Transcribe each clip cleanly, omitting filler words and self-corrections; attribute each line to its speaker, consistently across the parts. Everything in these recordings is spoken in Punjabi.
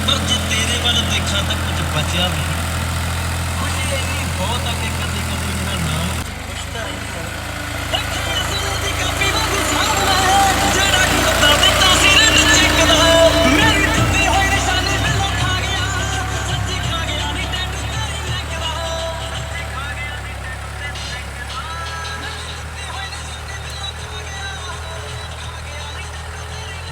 Speaker 1: ਪਰ ਜੇ ਤੇਰੇ ਵੱਲ ਦੇਖਾਂ ਤਾਂ ਕੁਝ ਬਚਿਆ ਵੀ ਨਹੀਂ। ਖੁਸ਼ੀ ਇੰਨੀ ਬਹੁਤ ਆ ਕਿ ਕਦੇ ਕਦੇ ਮੇਰਾ ਨਾਮ ਪੁੱਛਦਾ ਹੀ ਨਹੀਂ। ਰੱਖਿਆ ਸੁਣੇ ਦੀ ਕਾਪੀ ਵਾਂਗੂ ਸਾਹਮਣੇ ਜਿਹੜਾ ਕੁੱਤਾ ਦੇ ਤਾਸੀਰ ਨਚਿਕਦਾ ਮੇਰੀ ਟੁੱਟੀ ਹੋਈ ਨਿਸ਼ਾਨੀ ਬਿੱਲੋ ਖਾ ਗਿਆ ਸੱਚੀ ਖਾ ਗਿਆ ਨੀ ਟੈਟੂ ਤੇਰੀ ਨੱਕਦਾ ਸੱਚੀ ਖਾ ਗਿਆ ਨੀ ਟੈਟੂ ਤੇਰੀ ਨੱਕਦਾ ਮੇਰੀ ਟੁੱਟੀ ਹੋਈ ਨਿਸ਼ਾਨੀ ਬਿੱਲੋ ਖਾ ਗਿਆ ਨੀ ਟੈਟੂ ਤੇਰੀ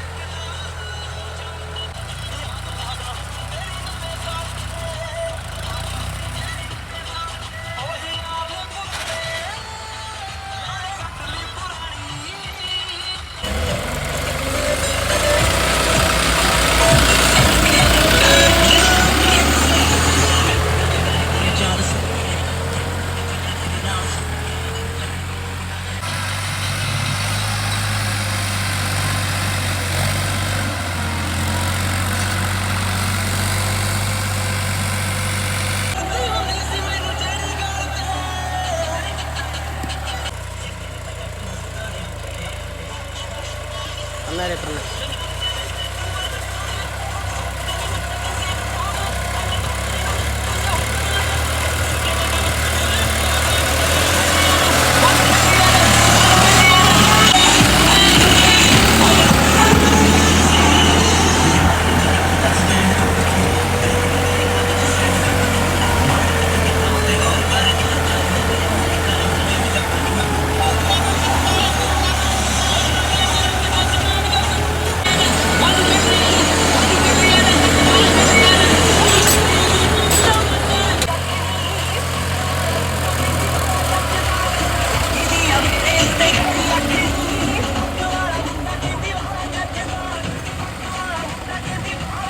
Speaker 2: Andare per